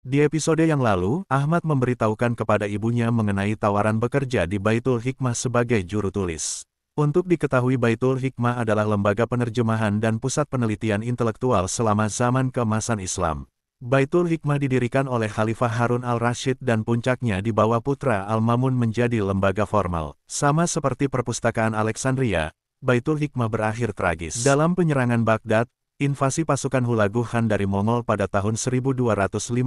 Di episode yang lalu, Ahmad memberitahukan kepada ibunya mengenai tawaran bekerja di Baitul Hikmah sebagai juru tulis. Untuk diketahui, Baitul Hikmah adalah lembaga penerjemahan dan pusat penelitian intelektual selama zaman keemasan Islam. Baitul Hikmah didirikan oleh Khalifah Harun al-Rashid dan puncaknya di bawah putra Al-Mamun menjadi lembaga formal. Sama seperti perpustakaan Alexandria, Baitul Hikmah berakhir tragis. Dalam penyerangan Baghdad, invasi pasukan Hulagu Khan dari Mongol pada tahun 1258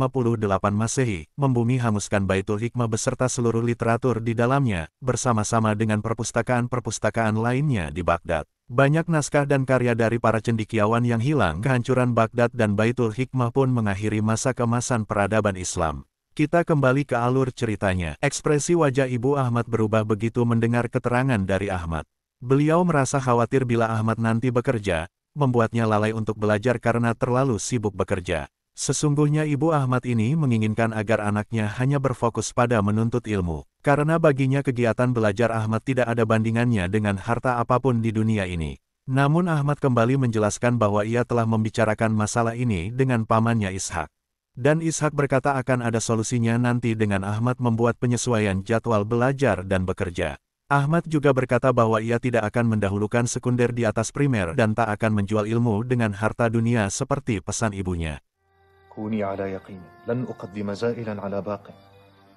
Masehi, membumi hanguskan Baitul Hikmah beserta seluruh literatur di dalamnya, bersama-sama dengan perpustakaan-perpustakaan lainnya di Baghdad. Banyak naskah dan karya dari para cendekiawan yang hilang. Kehancuran Baghdad dan Baitul Hikmah pun mengakhiri masa keemasan peradaban Islam. Kita kembali ke alur ceritanya. Ekspresi wajah Ibu Ahmad berubah begitu mendengar keterangan dari Ahmad. Beliau merasa khawatir bila Ahmad nanti bekerja, membuatnya lalai untuk belajar karena terlalu sibuk bekerja. Sesungguhnya Ibu Ahmad ini menginginkan agar anaknya hanya berfokus pada menuntut ilmu. Karena baginya kegiatan belajar Ahmad tidak ada bandingannya dengan harta apapun di dunia ini. Namun Ahmad kembali menjelaskan bahwa ia telah membicarakan masalah ini dengan pamannya Ishak. Dan Ishak berkata akan ada solusinya nanti dengan Ahmad membuat penyesuaian jadwal belajar dan bekerja. Ahmad juga berkata bahwa ia tidak akan mendahulukan sekunder di atas primer dan tak akan menjual ilmu dengan harta dunia seperti pesan ibunya. كوني على يقين لن أقدم زائلا على باق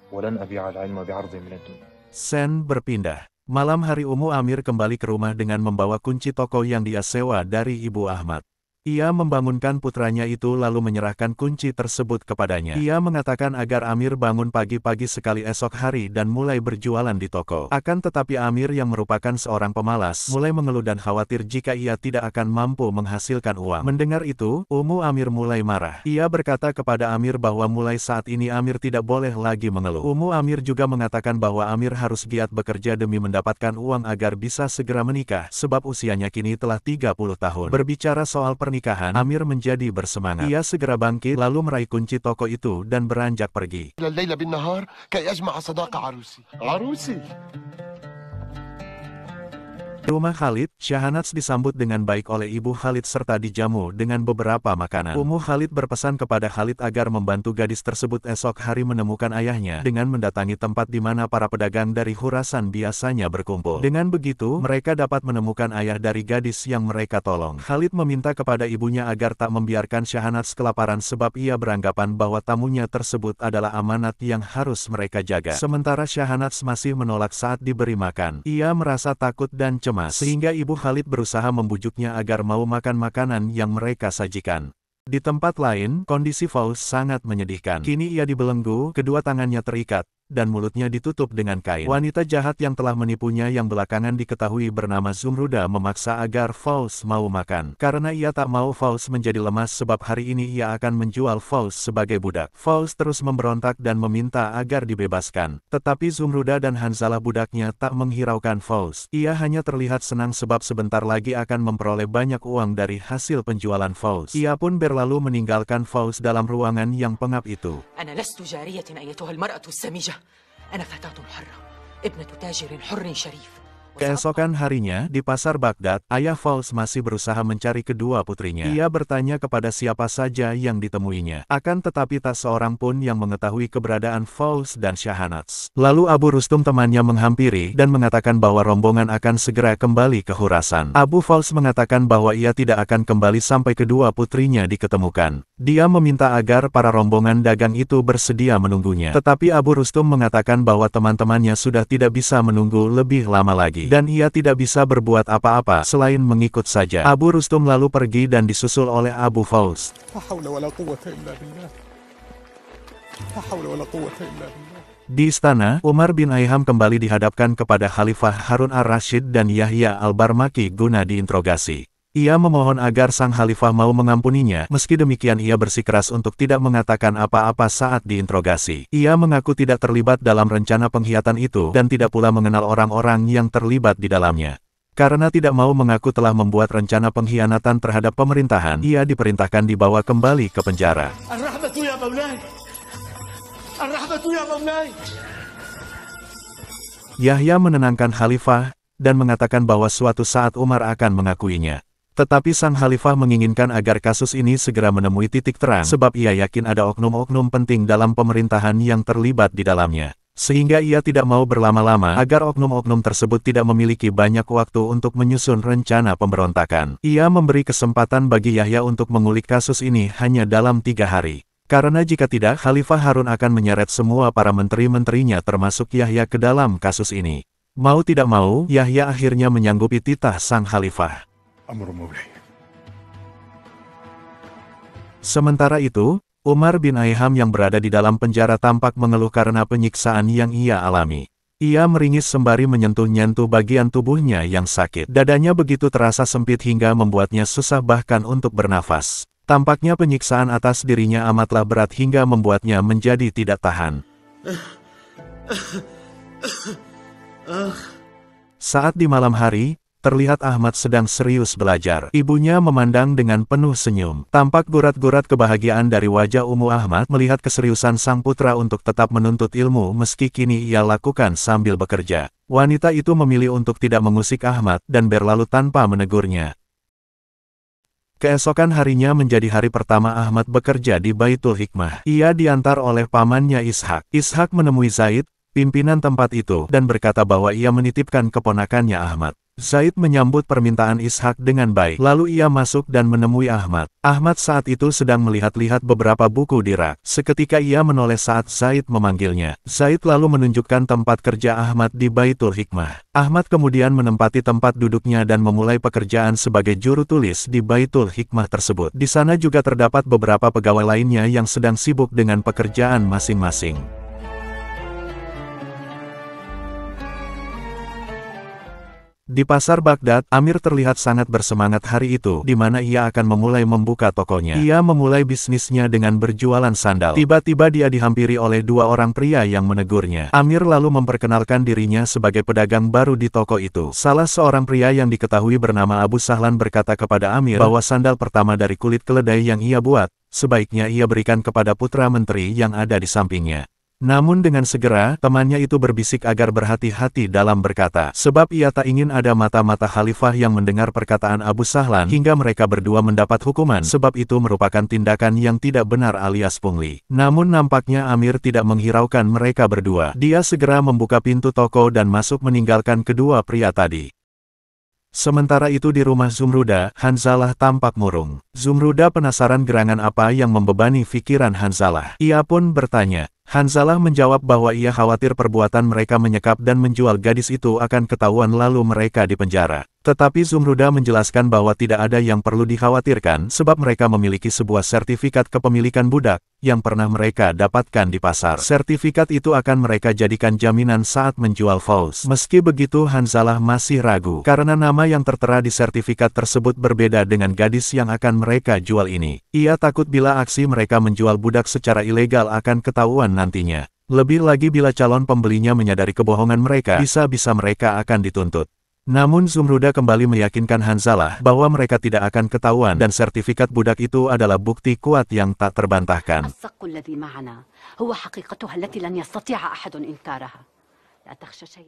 ولن أبيع العلم بعرض من الدنيا. Sen berpindah. Malam hari Ummu Amir kembali ke rumah dengan membawa kunci toko yang dia sewa dari Ibu Ahmad. Ia membangunkan putranya itu lalu menyerahkan kunci tersebut kepadanya. Ia mengatakan agar Amir bangun pagi-pagi sekali esok hari dan mulai berjualan di toko. Akan tetapi Amir yang merupakan seorang pemalas, mulai mengeluh dan khawatir jika ia tidak akan mampu menghasilkan uang. Mendengar itu, Ummu Amir mulai marah. Ia berkata kepada Amir bahwa mulai saat ini Amir tidak boleh lagi mengeluh. Ummu Amir juga mengatakan bahwa Amir harus giat bekerja demi mendapatkan uang agar bisa segera menikah, sebab usianya kini telah 30 tahun. Berbicara soal pernikahan, Amir menjadi bersemangat. Ia segera bangkit lalu meraih kunci toko itu dan beranjak pergi. Di rumah Khalid, Shahanaz disambut dengan baik oleh Ibu Khalid serta dijamu dengan beberapa makanan. Ummu Khalid berpesan kepada Khalid agar membantu gadis tersebut esok hari menemukan ayahnya dengan mendatangi tempat di mana para pedagang dari Khurasan biasanya berkumpul. Dengan begitu, mereka dapat menemukan ayah dari gadis yang mereka tolong. Khalid meminta kepada ibunya agar tak membiarkan Shahanaz kelaparan sebab ia beranggapan bahwa tamunya tersebut adalah amanat yang harus mereka jaga. Sementara Shahanaz masih menolak saat diberi makan. Ia merasa takut dan cemas. Sehingga Ibu Khalid berusaha membujuknya agar mau makan makanan yang mereka sajikan. Di tempat lain, kondisi Fauz sangat menyedihkan. Kini ia dibelenggu, kedua tangannya terikat, dan mulutnya ditutup dengan kain. Wanita jahat yang telah menipunya yang belakangan diketahui bernama Zumruda memaksa agar Fauz mau makan. Karena ia tak mau Fauz menjadi lemas sebab hari ini ia akan menjual Fauz sebagai budak. Fauz terus memberontak dan meminta agar dibebaskan. Tetapi Zumruda dan Hanzalah budaknya tak menghiraukan Fauz. Ia hanya terlihat senang sebab sebentar lagi akan memperoleh banyak uang dari hasil penjualan Fauz. Ia pun berlalu meninggalkan Fauz dalam ruangan yang pengap itu. أنا فتاة حرة ابنة تاجر حر شريف. Keesokan harinya, di pasar Baghdad, ayah Fauz masih berusaha mencari kedua putrinya. Ia bertanya kepada siapa saja yang ditemuinya. Akan tetapi tak seorang pun yang mengetahui keberadaan Fauz dan Shahanaz. Lalu Abu Rustum temannya menghampiri dan mengatakan bahwa rombongan akan segera kembali ke Khurasan. Abu Fauz mengatakan bahwa ia tidak akan kembali sampai kedua putrinya diketemukan. Dia meminta agar para rombongan dagang itu bersedia menunggunya. Tetapi Abu Rustum mengatakan bahwa teman-temannya sudah tidak bisa menunggu lebih lama lagi. Dan ia tidak bisa berbuat apa-apa selain mengikut saja. Abu Rustum lalu pergi dan disusul oleh Abu Fauz. Di istana, Umar bin Ayham kembali dihadapkan kepada Khalifah Harun ar-Rashid dan Yahya al-Barmaki guna diinterogasi. Ia memohon agar sang khalifah mau mengampuninya, meski demikian ia bersikeras untuk tidak mengatakan apa-apa saat diinterogasi. Ia mengaku tidak terlibat dalam rencana pengkhianatan itu dan tidak pula mengenal orang-orang yang terlibat di dalamnya. Karena tidak mau mengaku telah membuat rencana pengkhianatan terhadap pemerintahan, ia diperintahkan dibawa kembali ke penjara. Yahya menenangkan khalifah dan mengatakan bahwa suatu saat Umar akan mengakuinya. Tetapi sang khalifah menginginkan agar kasus ini segera menemui titik terang sebab ia yakin ada oknum-oknum penting dalam pemerintahan yang terlibat di dalamnya. Sehingga ia tidak mau berlama-lama agar oknum-oknum tersebut tidak memiliki banyak waktu untuk menyusun rencana pemberontakan. Ia memberi kesempatan bagi Yahya untuk mengulik kasus ini hanya dalam 3 hari. Karena jika tidak, Khalifah Harun akan menyeret semua para menteri-menterinya termasuk Yahya ke dalam kasus ini. Mau tidak mau, Yahya akhirnya menyanggupi titah sang khalifah. Sementara itu, Umar bin Ayham yang berada di dalam penjara tampak mengeluh karena penyiksaan yang ia alami. Ia meringis sembari menyentuh-nyentuh bagian tubuhnya yang sakit. Dadanya begitu terasa sempit hingga membuatnya susah bahkan untuk bernafas. Tampaknya penyiksaan atas dirinya amatlah berat hingga membuatnya menjadi tidak tahan. Saat di malam hari, terlihat Ahmad sedang serius belajar. Ibunya memandang dengan penuh senyum. Tampak gurat-gurat kebahagiaan dari wajah Ummu Ahmad melihat keseriusan sang putra untuk tetap menuntut ilmu meski kini ia lakukan sambil bekerja. Wanita itu memilih untuk tidak mengusik Ahmad dan berlalu tanpa menegurnya. Keesokan harinya menjadi hari pertama Ahmad bekerja di Baitul Hikmah. Ia diantar oleh pamannya Ishak. Ishak menemui Zaid, pimpinan tempat itu, dan berkata bahwa ia menitipkan keponakannya Ahmad. Zaid menyambut permintaan Ishak dengan baik. Lalu ia masuk dan menemui Ahmad. Ahmad saat itu sedang melihat-lihat beberapa buku di rak. Seketika ia menoleh saat Zaid memanggilnya. Zaid lalu menunjukkan tempat kerja Ahmad di Baitul Hikmah. Ahmad kemudian menempati tempat duduknya dan memulai pekerjaan sebagai juru tulis di Baitul Hikmah tersebut. Di sana juga terdapat beberapa pegawai lainnya yang sedang sibuk dengan pekerjaan masing-masing. Di pasar Baghdad, Amir terlihat sangat bersemangat hari itu, di mana ia akan memulai membuka tokonya. Ia memulai bisnisnya dengan berjualan sandal. Tiba-tiba dia dihampiri oleh 2 orang pria yang menegurnya. Amir lalu memperkenalkan dirinya sebagai pedagang baru di toko itu. Salah seorang pria yang diketahui bernama Abu Sahlan berkata kepada Amir bahwa sandal pertama dari kulit keledai yang ia buat, sebaiknya ia berikan kepada putra menteri yang ada di sampingnya. Namun dengan segera, temannya itu berbisik agar berhati-hati dalam berkata, sebab ia tak ingin ada mata-mata khalifah yang mendengar perkataan Abu Sahlan hingga mereka berdua mendapat hukuman, sebab itu merupakan tindakan yang tidak benar alias pungli. Namun nampaknya Amir tidak menghiraukan mereka berdua. Dia segera membuka pintu toko dan masuk meninggalkan kedua pria tadi. Sementara itu di rumah Zumruda, Hanzalah tampak murung. Zumruda penasaran gerangan apa yang membebani pikiran Hanzalah. Ia pun bertanya. Hanzalah menjawab bahwa ia khawatir perbuatan mereka menyekap dan menjual gadis itu akan ketahuan lalu mereka dipenjara. Tetapi Zumruda menjelaskan bahwa tidak ada yang perlu dikhawatirkan sebab mereka memiliki sebuah sertifikat kepemilikan budak yang pernah mereka dapatkan di pasar. Sertifikat itu akan mereka jadikan jaminan saat menjual Fauz. Meski begitu Hanzalah masih ragu karena nama yang tertera di sertifikat tersebut berbeda dengan gadis yang akan mereka jual ini. Ia takut bila aksi mereka menjual budak secara ilegal akan ketahuan nantinya. Lebih lagi bila calon pembelinya menyadari kebohongan mereka, bisa-bisa mereka akan dituntut. Namun Zumruda kembali meyakinkan Hanzalah bahwa mereka tidak akan ketahuan dan sertifikat budak itu adalah bukti kuat yang tak terbantahkan.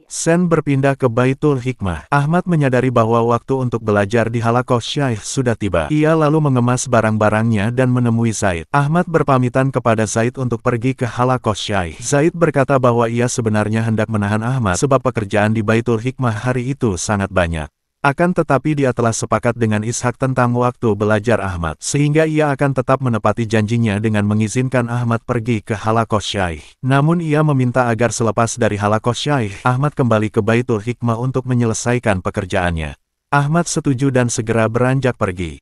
Sen berpindah ke Baitul Hikmah. Ahmad menyadari bahwa waktu untuk belajar di Halaqah Syaikh sudah tiba. Ia lalu mengemas barang-barangnya dan menemui Zaid. Ahmad berpamitan kepada Zaid untuk pergi ke Halaqah Syaikh. Zaid berkata bahwa ia sebenarnya hendak menahan Ahmad sebab pekerjaan di Baitul Hikmah hari itu sangat banyak. Akan tetapi dia telah sepakat dengan Ishak tentang waktu belajar Ahmad, sehingga ia akan tetap menepati janjinya dengan mengizinkan Ahmad pergi ke Halaqah Syaikh. Namun ia meminta agar selepas dari Halaqah Syaikh, Ahmad kembali ke Baitul Hikmah untuk menyelesaikan pekerjaannya. Ahmad setuju dan segera beranjak pergi.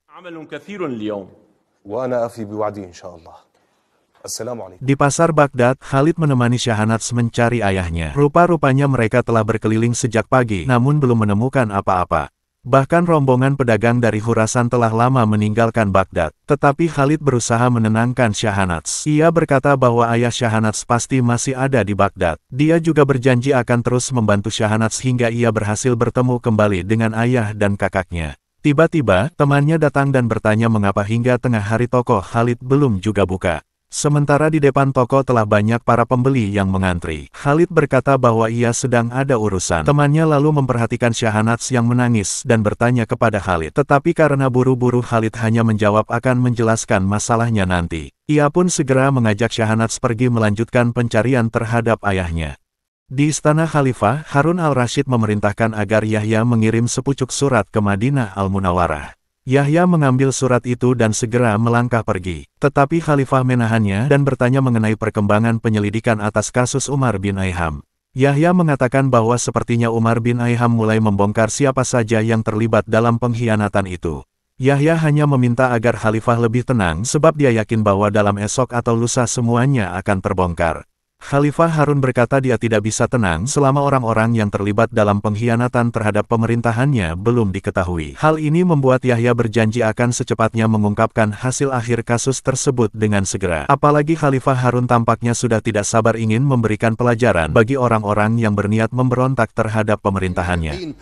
Di pasar Baghdad, Khalid menemani Shahanats mencari ayahnya. Rupa-rupanya mereka telah berkeliling sejak pagi, namun belum menemukan apa-apa. Bahkan rombongan pedagang dari Khurasan telah lama meninggalkan Baghdad. Tetapi Khalid berusaha menenangkan Shahanats. Ia berkata bahwa ayah Shahanats pasti masih ada di Baghdad. Dia juga berjanji akan terus membantu Shahanats hingga ia berhasil bertemu kembali dengan ayah dan kakaknya. Tiba-tiba, temannya datang dan bertanya mengapa hingga tengah hari toko Khalid belum juga buka. Sementara di depan toko telah banyak para pembeli yang mengantri. Khalid berkata bahwa ia sedang ada urusan. Temannya lalu memperhatikan Syahnaz yang menangis dan bertanya kepada Khalid. Tetapi karena buru-buru Khalid hanya menjawab akan menjelaskan masalahnya nanti. Ia pun segera mengajak Syahnaz pergi melanjutkan pencarian terhadap ayahnya. Di istana Khalifah, Harun al-Rashid memerintahkan agar Yahya mengirim sepucuk surat ke Madinah al-Munawwarah. Yahya mengambil surat itu dan segera melangkah pergi. Tetapi Khalifah menahannya dan bertanya mengenai perkembangan penyelidikan atas kasus Umar bin Ayham. Yahya mengatakan bahwa sepertinya Umar bin Ayham mulai membongkar siapa saja yang terlibat dalam pengkhianatan itu. Yahya hanya meminta agar Khalifah lebih tenang sebab dia yakin bahwa dalam esok atau lusa semuanya akan terbongkar. Khalifah Harun berkata dia tidak bisa tenang selama orang-orang yang terlibat dalam pengkhianatan terhadap pemerintahannya belum diketahui. Hal ini membuat Yahya berjanji akan secepatnya mengungkapkan hasil akhir kasus tersebut dengan segera. Apalagi Khalifah Harun tampaknya sudah tidak sabar ingin memberikan pelajaran bagi orang-orang yang berniat memberontak terhadap pemerintahannya.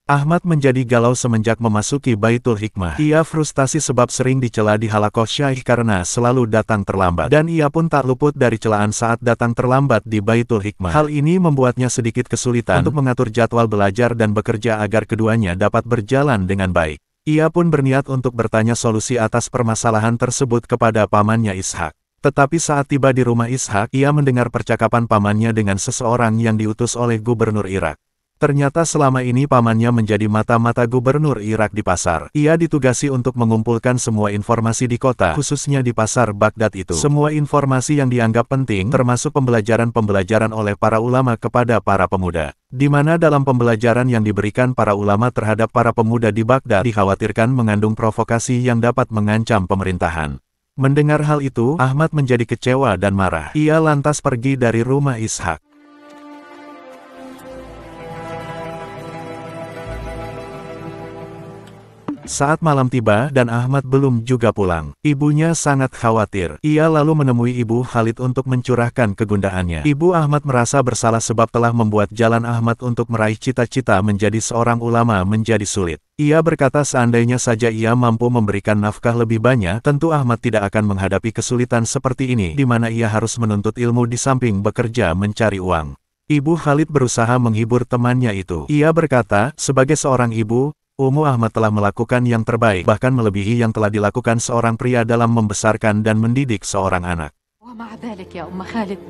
Ahmad menjadi galau semenjak memasuki Baitul Hikmah. Ia frustasi sebab sering dicela di halakoh syaikh karena selalu datang terlambat. Dan ia pun tak luput dari celaan saat datang terlambat di Baitul Hikmah. Hal ini membuatnya sedikit kesulitan untuk mengatur jadwal belajar dan bekerja agar keduanya dapat berjalan dengan baik. Ia pun berniat untuk bertanya solusi atas permasalahan tersebut kepada pamannya Ishak. Tetapi saat tiba di rumah Ishak, ia mendengar percakapan pamannya dengan seseorang yang diutus oleh gubernur Irak. Ternyata selama ini pamannya menjadi mata-mata gubernur Irak di pasar. Ia ditugasi untuk mengumpulkan semua informasi di kota, khususnya di pasar Baghdad itu. Semua informasi yang dianggap penting, termasuk pembelajaran-pembelajaran oleh para ulama kepada para pemuda. Di mana dalam pembelajaran yang diberikan para ulama terhadap para pemuda di Baghdad dikhawatirkan mengandung provokasi yang dapat mengancam pemerintahan. Mendengar hal itu, Ahmad menjadi kecewa dan marah. Ia lantas pergi dari rumah Ishak. Saat malam tiba dan Ahmad belum juga pulang, ibunya sangat khawatir. Ia lalu menemui ibu Khalid untuk mencurahkan kegundahannya. Ibu Ahmad merasa bersalah sebab telah membuat jalan Ahmad untuk meraih cita-cita menjadi seorang ulama menjadi sulit. Ia berkata seandainya saja ia mampu memberikan nafkah lebih banyak, tentu Ahmad tidak akan menghadapi kesulitan seperti ini, di mana ia harus menuntut ilmu di samping bekerja mencari uang. Ibu Khalid berusaha menghibur temannya itu. Ia berkata, sebagai seorang ibu, Ummu Ahmad telah melakukan yang terbaik, bahkan melebihi yang telah dilakukan seorang pria dalam membesarkan dan mendidik seorang anak. ومع ذلك يا أم خالد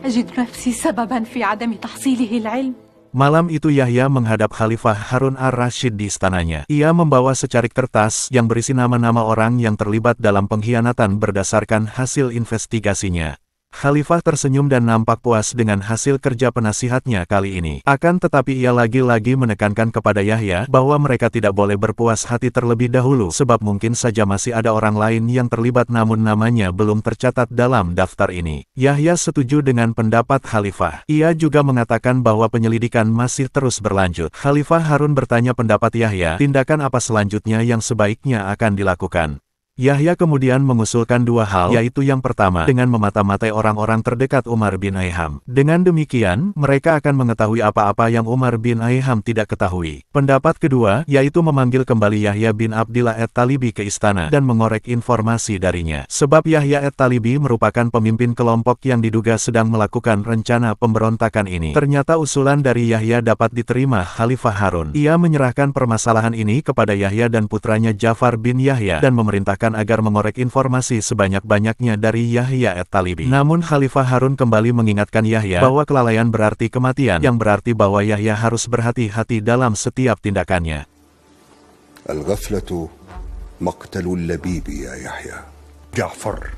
أجد نفسي سببا في عدم تحصيله العلم. Malam itu Yahya menghadap Khalifah Harun ar-Rashid di istananya. Ia membawa secarik kertas yang berisi nama-nama orang yang terlibat dalam pengkhianatan berdasarkan hasil investigasinya. Khalifah tersenyum dan nampak puas dengan hasil kerja penasihatnya kali ini. Akan tetapi ia lagi-lagi menekankan kepada Yahya bahwa mereka tidak boleh berpuas hati terlebih dahulu sebab mungkin saja masih ada orang lain yang terlibat namun namanya belum tercatat dalam daftar ini. Yahya setuju dengan pendapat Khalifah. Ia juga mengatakan bahwa penyelidikan masih terus berlanjut. Khalifah Harun bertanya pendapat Yahya, tindakan apa selanjutnya yang sebaiknya akan dilakukan. Yahya kemudian mengusulkan dua hal, yaitu yang pertama, dengan memata-matai orang-orang terdekat Umar bin Ayham. Dengan demikian, mereka akan mengetahui apa-apa yang Umar bin Ayham tidak ketahui. Pendapat kedua, yaitu memanggil kembali Yahya bin Abdillah at-Talibi ke istana dan mengorek informasi darinya. Sebab Yahya at-Talibi merupakan pemimpin kelompok yang diduga sedang melakukan rencana pemberontakan ini. Ternyata usulan dari Yahya dapat diterima Khalifah Harun. Ia menyerahkan permasalahan ini kepada Yahya dan putranya Ja'far bin Yahya dan memerintahkan agar mengorek informasi sebanyak-banyaknya dari Yahya at-Talibi. Namun Khalifah Harun kembali mengingatkan Yahya bahwa kelalaian berarti kematian, yang berarti bahwa Yahya harus berhati-hati dalam setiap tindakannya. Al-ghaflatu maqtalul labib ya Yahya. Ja'far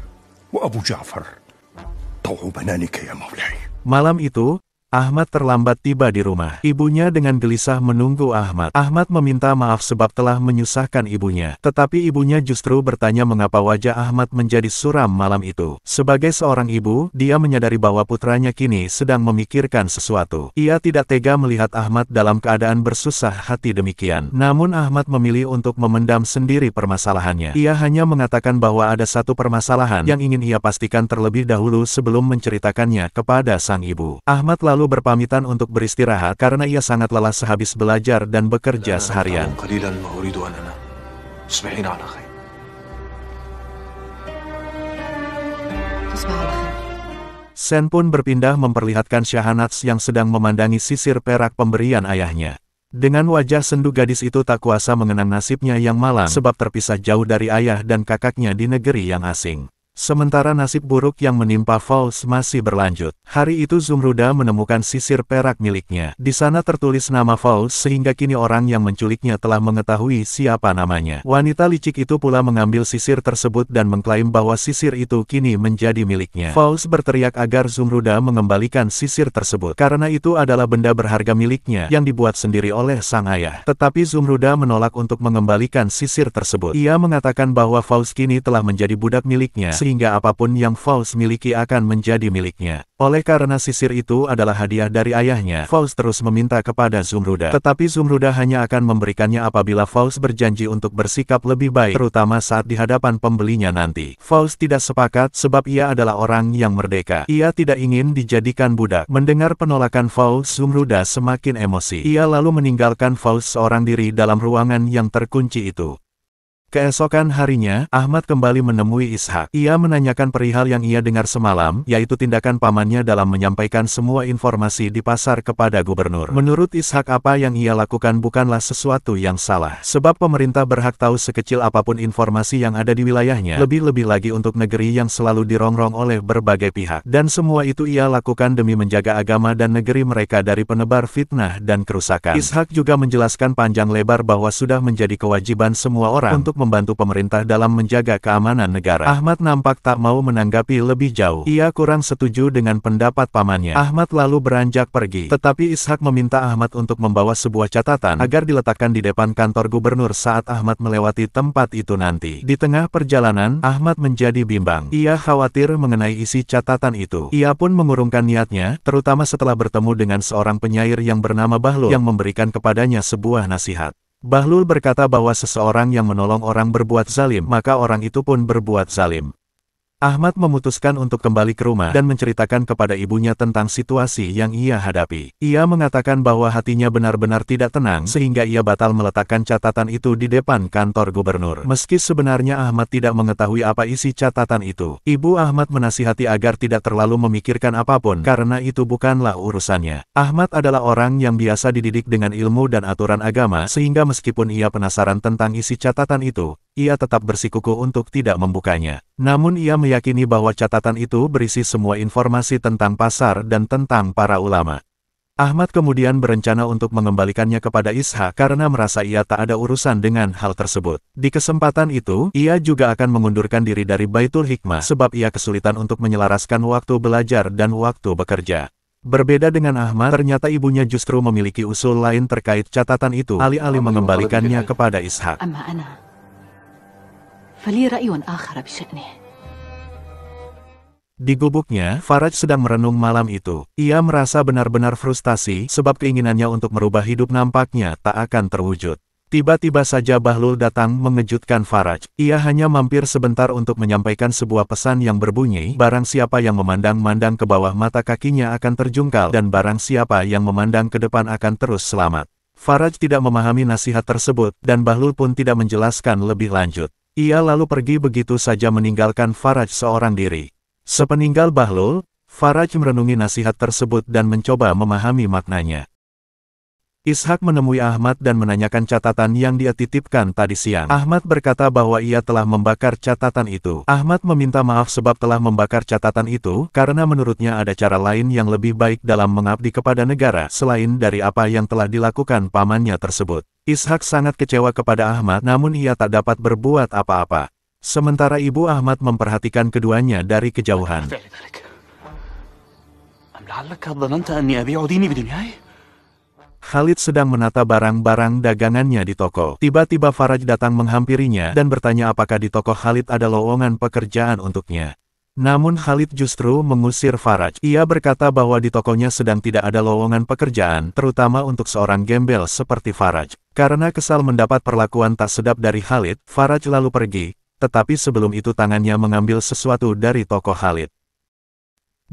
wa Abu Ja'far taw'u bananika ya Maulai. Malam itu, Ahmad terlambat tiba di rumah. Ibunya dengan gelisah menunggu Ahmad. Ahmad meminta maaf sebab telah menyusahkan ibunya. Tetapi ibunya justru bertanya mengapa wajah Ahmad menjadi suram malam itu. Sebagai seorang ibu, dia menyadari bahwa putranya kini sedang memikirkan sesuatu. Ia tidak tega melihat Ahmad dalam keadaan bersusah hati demikian. Namun Ahmad memilih untuk memendam sendiri permasalahannya. Ia hanya mengatakan bahwa ada satu permasalahan yang ingin ia pastikan terlebih dahulu sebelum menceritakannya kepada sang ibu. Ahmad lalu lalu berpamitan untuk beristirahat karena ia sangat lelah sehabis belajar dan bekerja seharian. قليلا وأريد أن أنام. تصبحين على خير. تصبح على خير. Sen pun berpindah memperlihatkan Shahanats yang sedang memandangi sisir perak pemberian ayahnya. Dengan wajah sendu gadis itu tak kuasa mengenang nasibnya yang malang sebab terpisah jauh dari ayah dan kakaknya di negeri yang asing. Sementara nasib buruk yang menimpa Fauls masih berlanjut. Hari itu Zumruda menemukan sisir perak miliknya. Di sana tertulis nama Fauls sehingga kini orang yang menculiknya telah mengetahui siapa namanya. Wanita licik itu pula mengambil sisir tersebut dan mengklaim bahwa sisir itu kini menjadi miliknya. Fauls berteriak agar Zumruda mengembalikan sisir tersebut karena itu adalah benda berharga miliknya yang dibuat sendiri oleh sang ayah. Tetapi Zumruda menolak untuk mengembalikan sisir tersebut. Ia mengatakan bahwa Fauls kini telah menjadi budak miliknya, sehingga apapun yang Fauls miliki akan menjadi miliknya. Oleh karena sisir itu adalah hadiah dari ayahnya, Fauls terus meminta kepada Zumruda. Tetapi Zumruda hanya akan memberikannya apabila Fauls berjanji untuk bersikap lebih baik, terutama saat di hadapan pembelinya nanti. Fauls tidak sepakat sebab ia adalah orang yang merdeka. Ia tidak ingin dijadikan budak. Mendengar penolakan Fauls, Zumruda semakin emosi. Ia lalu meninggalkan Fauls seorang diri dalam ruangan yang terkunci itu. Keesokan harinya, Ahmad kembali menemui Ishak. Ia menanyakan perihal yang ia dengar semalam, yaitu tindakan pamannya dalam menyampaikan semua informasi di pasar kepada gubernur. Menurut Ishak apa yang ia lakukan bukanlah sesuatu yang salah. Sebab pemerintah berhak tahu sekecil apapun informasi yang ada di wilayahnya, lebih-lebih lagi untuk negeri yang selalu dirongrong oleh berbagai pihak. Dan semua itu ia lakukan demi menjaga agama dan negeri mereka dari penebar fitnah dan kerusakan. Ishak juga menjelaskan panjang lebar bahwa sudah menjadi kewajiban semua orang untuk membantu pemerintah dalam menjaga keamanan negara. Ahmad nampak tak mau menanggapi lebih jauh. Ia kurang setuju dengan pendapat pamannya. Ahmad lalu beranjak pergi. Tetapi Ishak meminta Ahmad untuk membawa sebuah catatan agar diletakkan di depan kantor gubernur saat Ahmad melewati tempat itu nanti. Di tengah perjalanan, Ahmad menjadi bimbang. Ia khawatir mengenai isi catatan itu. Ia pun mengurungkan niatnya, terutama setelah bertemu dengan seorang penyair yang bernama Bahlul yang memberikan kepadanya sebuah nasihat. Bahlul berkata bahwa seseorang yang menolong orang berbuat zalim, maka orang itu pun berbuat zalim. Ahmad memutuskan untuk kembali ke rumah dan menceritakan kepada ibunya tentang situasi yang ia hadapi. Ia mengatakan bahwa hatinya benar-benar tidak tenang sehingga ia batal meletakkan catatan itu di depan kantor gubernur. Meski sebenarnya Ahmad tidak mengetahui apa isi catatan itu, ibu Ahmad menasihati agar tidak terlalu memikirkan apapun karena itu bukanlah urusannya. Ahmad adalah orang yang biasa dididik dengan ilmu dan aturan agama sehingga meskipun ia penasaran tentang isi catatan itu, ia tetap bersikukuh untuk tidak membukanya. Namun ia meyakini bahwa catatan itu berisi semua informasi tentang pasar dan tentang para ulama. Ahmad kemudian berencana untuk mengembalikannya kepada Ishak karena merasa ia tak ada urusan dengan hal tersebut. Di kesempatan itu, ia juga akan mengundurkan diri dari Baitul Hikmah sebab ia kesulitan untuk menyelaraskan waktu belajar dan waktu bekerja. Berbeda dengan Ahmad, ternyata ibunya justru memiliki usul lain terkait catatan itu, alih-alih mengembalikannya kepada Ishak. Di gubuknya, Faraj sedang merenung malam itu. Ia merasa benar-benar frustasi sebab keinginannya untuk merubah hidup nampaknya tak akan terwujud. Tiba-tiba saja Bahlul datang mengejutkan Faraj. Ia hanya mampir sebentar untuk menyampaikan sebuah pesan yang berbunyi, barang siapa yang memandang-mandang ke bawah mata kakinya akan terjungkal dan barang siapa yang memandang ke depan akan terus selamat. Faraj tidak memahami nasihat tersebut dan Bahlul pun tidak menjelaskan lebih lanjut. Ia lalu pergi begitu saja meninggalkan Faraj seorang diri. Sepeninggal Bahlul, Faraj merenungi nasihat tersebut dan mencoba memahami maknanya. Ishak menemui Ahmad dan menanyakan catatan yang dia titipkan tadi siang. Ahmad berkata bahwa ia telah membakar catatan itu. Ahmad meminta maaf sebab telah membakar catatan itu, karena menurutnya ada cara lain yang lebih baik dalam mengabdi kepada negara, selain dari apa yang telah dilakukan pamannya tersebut. Ishak sangat kecewa kepada Ahmad, namun ia tak dapat berbuat apa-apa. Sementara ibu Ahmad memperhatikan keduanya dari kejauhan. Khalid sedang menata barang-barang dagangannya di toko. Tiba-tiba Faraj datang menghampirinya dan bertanya apakah di toko Khalid ada lowongan pekerjaan untuknya. Namun Khalid justru mengusir Faraj. Ia berkata bahwa di tokonya sedang tidak ada lowongan pekerjaan, terutama untuk seorang gembel seperti Faraj. Karena kesal mendapat perlakuan tak sedap dari Khalid, Faraj lalu pergi, tetapi sebelum itu tangannya mengambil sesuatu dari toko Khalid.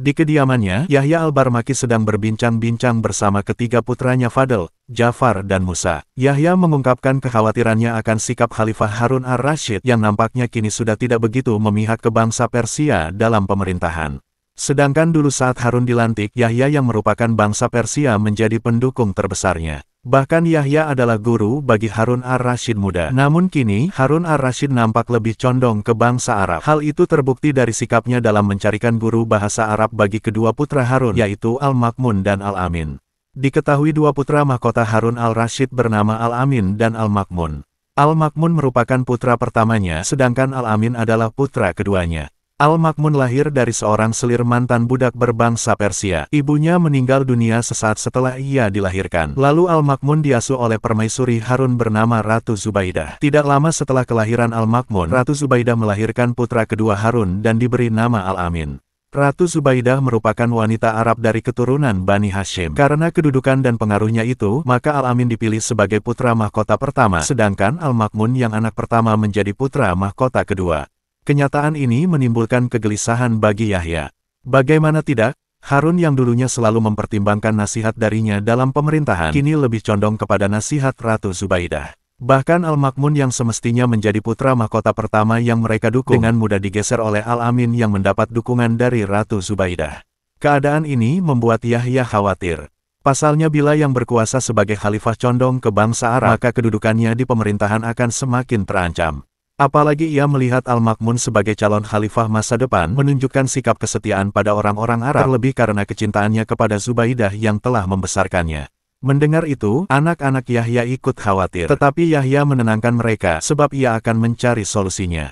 Di kediamannya, Yahya al-Barmaki sedang berbincang-bincang bersama ketiga putranya Fadl, Ja'far dan Musa. Yahya mengungkapkan kekhawatirannya akan sikap Khalifah Harun ar-Rasyid yang nampaknya kini sudah tidak begitu memihak ke bangsa Persia dalam pemerintahan. Sedangkan dulu saat Harun dilantik, Yahya yang merupakan bangsa Persia menjadi pendukung terbesarnya. Bahkan Yahya adalah guru bagi Harun ar-Rasyid muda. Namun kini, Harun ar-Rasyid nampak lebih condong ke bangsa Arab. Hal itu terbukti dari sikapnya dalam mencarikan guru bahasa Arab bagi kedua putra Harun, yaitu Al-Makmun dan Al-Amin. Diketahui dua putra mahkota Harun al-Rasyid bernama Al-Amin dan Al-Makmun. Al-Makmun merupakan putra pertamanya, sedangkan Al-Amin adalah putra keduanya. Al-Makmun lahir dari seorang selir mantan budak berbangsa Persia. Ibunya meninggal dunia sesaat setelah ia dilahirkan. Lalu Al-Makmun diasuh oleh permaisuri Harun bernama Ratu Zubaidah. Tidak lama setelah kelahiran Al-Makmun, Ratu Zubaidah melahirkan putra kedua Harun dan diberi nama Al-Amin. Ratu Zubaidah merupakan wanita Arab dari keturunan Bani Hashim. Karena kedudukan dan pengaruhnya itu, maka Al-Amin dipilih sebagai putra mahkota pertama, sedangkan Al-Makmun yang anak pertama menjadi putra mahkota kedua. Kenyataan ini menimbulkan kegelisahan bagi Yahya. Bagaimana tidak, Harun yang dulunya selalu mempertimbangkan nasihat darinya dalam pemerintahan, kini lebih condong kepada nasihat Ratu Zubaidah. Bahkan Al-Makmun yang semestinya menjadi putra mahkota pertama yang mereka dukung, dengan mudah digeser oleh Al-Amin yang mendapat dukungan dari Ratu Zubaidah. Keadaan ini membuat Yahya khawatir. Pasalnya bila yang berkuasa sebagai khalifah condong ke bangsa Arab, maka kedudukannya di pemerintahan akan semakin terancam. Apalagi ia melihat Al-Makmun sebagai calon khalifah masa depan menunjukkan sikap kesetiaan pada orang-orang Arab, terlebih karena kecintaannya kepada Zubaidah yang telah membesarkannya. Mendengar itu, anak-anak Yahya ikut khawatir. Tetapi Yahya menenangkan mereka sebab ia akan mencari solusinya.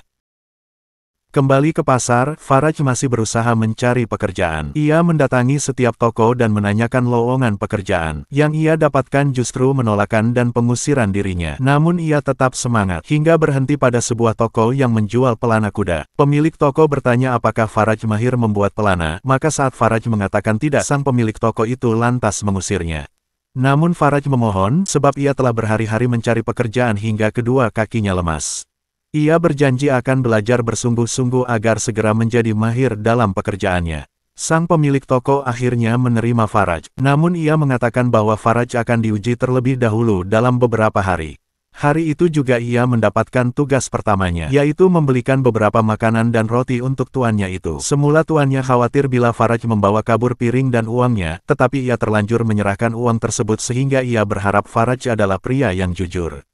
Kembali ke pasar, Faraj masih berusaha mencari pekerjaan. Ia mendatangi setiap toko dan menanyakan lowongan pekerjaan. Yang ia dapatkan justru menolakkan dan pengusiran dirinya. Namun ia tetap semangat, hingga berhenti pada sebuah toko yang menjual pelana kuda. Pemilik toko bertanya apakah Faraj mahir membuat pelana, maka saat Faraj mengatakan tidak, sang pemilik toko itu lantas mengusirnya. Namun Faraj memohon, sebab ia telah berhari-hari mencari pekerjaan hingga kedua kakinya lemas. Ia berjanji akan belajar bersungguh-sungguh agar segera menjadi mahir dalam pekerjaannya. Sang pemilik toko akhirnya menerima Faraj, namun ia mengatakan bahwa Faraj akan diuji terlebih dahulu dalam beberapa hari. Hari itu juga ia mendapatkan tugas pertamanya, yaitu membelikan beberapa makanan dan roti untuk tuannya itu. Semula tuannya khawatir bila Faraj membawa kabur piring dan uangnya, tetapi ia terlanjur menyerahkan uang tersebut sehingga ia berharap Faraj adalah pria yang jujur.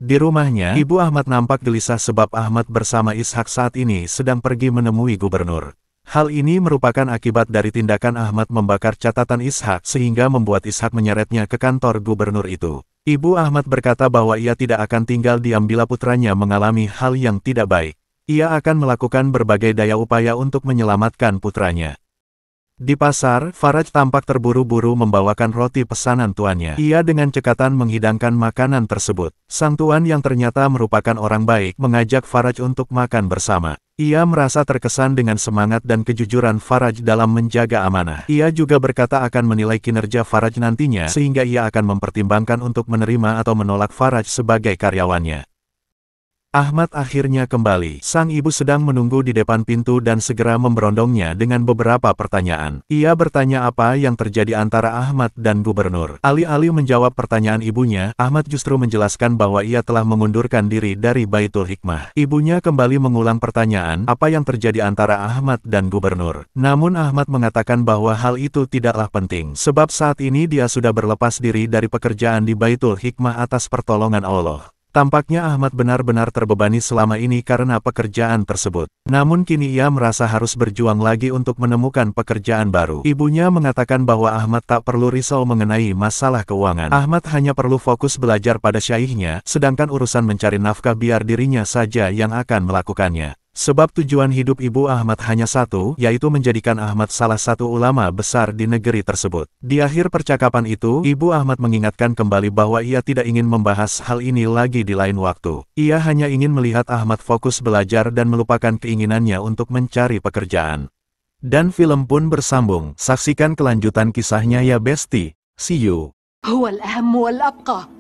Di rumahnya, Ibu Ahmad nampak gelisah sebab Ahmad bersama Ishak saat ini sedang pergi menemui gubernur. Hal ini merupakan akibat dari tindakan Ahmad membakar catatan Ishak sehingga membuat Ishak menyeretnya ke kantor gubernur itu. Ibu Ahmad berkata bahwa ia tidak akan tinggal diam bila putranya mengalami hal yang tidak baik. Ia akan melakukan berbagai daya upaya untuk menyelamatkan putranya. Di pasar, Faraj tampak terburu-buru membawakan roti pesanan tuannya. Ia dengan cekatan menghidangkan makanan tersebut. Sang tuan yang ternyata merupakan orang baik mengajak Faraj untuk makan bersama. Ia merasa terkesan dengan semangat dan kejujuran Faraj dalam menjaga amanah. Ia juga berkata akan menilai kinerja Faraj nantinya sehingga ia akan mempertimbangkan untuk menerima atau menolak Faraj sebagai karyawannya. Ahmad akhirnya kembali. Sang ibu sedang menunggu di depan pintu dan segera memberondongnya dengan beberapa pertanyaan. Ia bertanya apa yang terjadi antara Ahmad dan gubernur. Alih-alih menjawab pertanyaan ibunya, Ahmad justru menjelaskan bahwa ia telah mengundurkan diri dari Baitul Hikmah. Ibunya kembali mengulang pertanyaan, apa yang terjadi antara Ahmad dan gubernur. Namun Ahmad mengatakan bahwa hal itu tidaklah penting, sebab saat ini dia sudah berlepas diri dari pekerjaan di Baitul Hikmah atas pertolongan Allah. Tampaknya Ahmad benar-benar terbebani selama ini karena pekerjaan tersebut. Namun kini ia merasa harus berjuang lagi untuk menemukan pekerjaan baru. Ibunya mengatakan bahwa Ahmad tak perlu risau mengenai masalah keuangan. Ahmad hanya perlu fokus belajar pada syaikhnya, sedangkan urusan mencari nafkah biar dirinya saja yang akan melakukannya. Sebab tujuan hidup Ibu Ahmad hanya satu, yaitu menjadikan Ahmad salah satu ulama besar di negeri tersebut. Di akhir percakapan itu, Ibu Ahmad mengingatkan kembali bahwa ia tidak ingin membahas hal ini lagi di lain waktu. Ia hanya ingin melihat Ahmad fokus belajar dan melupakan keinginannya untuk mencari pekerjaan. Dan film pun bersambung. Saksikan kelanjutan kisahnya ya Besti. See you. هو الأهم والأبقى.